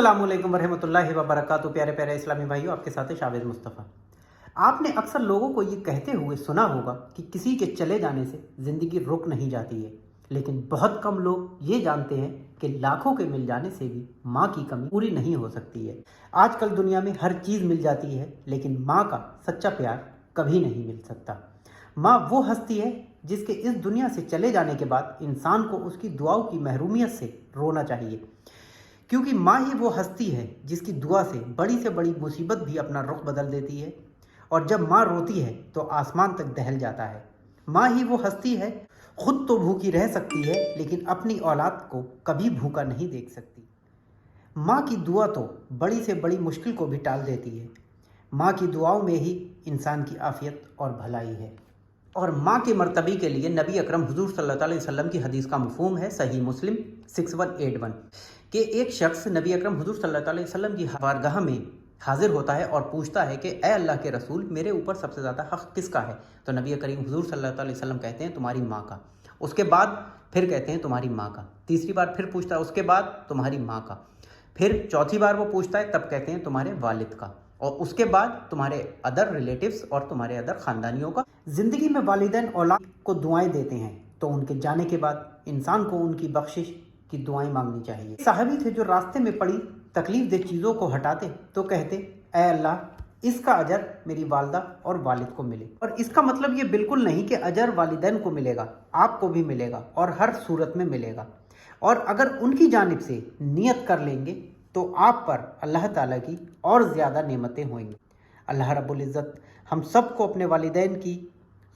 अस्सलाम वालेकुम रहमतुल्लाहि व बरकातहू। प्यारे प्यारे इस्लामी भाइयों, आपके साथ है शावेद मुस्तफ़ा। आपने अक्सर लोगों को ये कहते हुए सुना होगा कि किसी के चले जाने से ज़िंदगी रुक नहीं जाती है, लेकिन बहुत कम लोग ये जानते हैं कि लाखों के मिल जाने से भी माँ की कमी पूरी नहीं हो सकती है। आजकल दुनिया में हर चीज़ मिल जाती है, लेकिन माँ का सच्चा प्यार कभी नहीं मिल सकता। माँ वो हस्ती है जिसके इस दुनिया से चले जाने के बाद इंसान को उसकी दुआओं की महरूमियत से रोना चाहिए, क्योंकि माँ ही वो हस्ती है जिसकी दुआ से बड़ी मुसीबत भी अपना रुख बदल देती है, और जब माँ रोती है तो आसमान तक दहल जाता है। माँ ही वो हस्ती है, खुद तो भूखी रह सकती है लेकिन अपनी औलाद को कभी भूखा नहीं देख सकती। माँ की दुआ तो बड़ी से बड़ी मुश्किल को भी टाल देती है। माँ की दुआओं में ही इंसान की आफियत और भलाई है। और माँ के मर्तबे के लिए नबी अकरम हुजूर सल्लल्लाहु अलैहि वसल्लम की हदीस का मफ़हूम है सही मुस्लिम 6181 कि एक शख्स नबी अकरम हुजूर सल्लल्लाहु अलैहि वसल्लम की बारगाह में हाजिर होता है और पूछता है कि ए अल्लाह के रसूल, मेरे ऊपर सबसे ज़्यादा हक़ किसका है? तो नबी करीम हुजूर सल्लल्लाहु अलैहि वसल्लम कहते हैं तुम्हारी माँ का। उसके बाद फिर कहते हैं तुम्हारी माँ का। तीसरी बार फिर पूछता है, उसके बाद तुम्हारी माँ का। फिर चौथी बार वो पूछता है, तब कहते हैं तुम्हारे वालिद का, और उसके बाद तुम्हारे अदर रिलेटिव्स और तुम्हारे अदर ख़ानदानियों का। ज़िंदगी में वालिदैन औलाद को दुआएं देते हैं, तो उनके जाने के बाद इंसान को उनकी बख्शिश की दुआएं मांगनी चाहिए। सहाबी थे जो रास्ते में पड़ी तकलीफ दे चीज़ों को हटाते तो कहते, ऐ अल्लाह, इसका अजर मेरी वालदा और वालिद को मिले। और इसका मतलब ये बिल्कुल नहीं कि अजर वालिदैन को मिलेगा, आपको भी मिलेगा और हर सूरत में मिलेगा। और अगर उनकी जानिब से नियत कर लेंगे तो आप पर अल्लाह ताला की और ज़्यादा नेमतें होंगी। अल्लाह रब्बुल इज़्ज़त हम सब को अपने वालिदैन की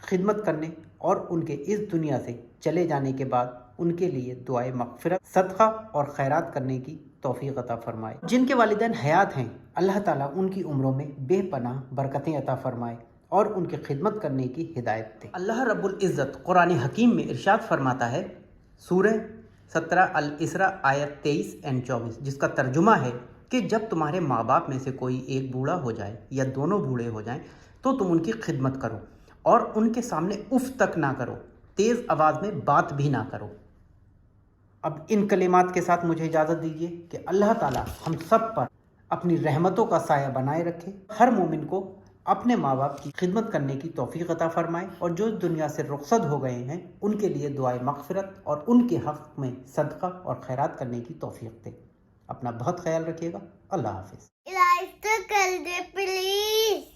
खिदमत करने और उनके इस दुनिया से चले जाने के बाद उनके लिए दुआए मग़फ़िरत, सदक़ा और खैरात करने की तौफ़ीक़ अता फ़रमाए। जिनके वालिदैन हयात हैं, अल्लाह ताला उनकी उम्रों में बेपनाह बरकतें अता फ़रमाए और उनकी खिदमत करने की हिदायत दे। अल्लाह रब्बुल इज़्ज़त कुरान हकीम में इरशाद फरमाता है, सूरह 17 अल इसरा आयत 23 और 24, जिसका तर्जुमा है कि जब तुम्हारे माँ बाप में से कोई एक बूढ़ा हो जाए या दोनों बूढ़े हो जाएं तो तुम उनकी खिदमत करो और उनके सामने उफ तक ना करो, तेज़ आवाज़ में बात भी ना करो। अब इन कलिमात के साथ मुझे इजाज़त दीजिए कि अल्लाह ताला हम सब पर अपनी रहमतों का साया बनाए रखे। हर मोमिन को अपने माँ बाप की खिदमत करने की तौफ़ीक़ अता फ़रमाए, और जो दुनिया से रुखसत हो गए हैं उनके लिए दुआए मग़फ़िरत और उनके हक़ में सदक़ा और खैरात करने की तौफ़ीक़ दे। अपना बहुत ख्याल रखिएगा। अल्लाह हाफ़िज़। लाइक तो कर दे प्लीज।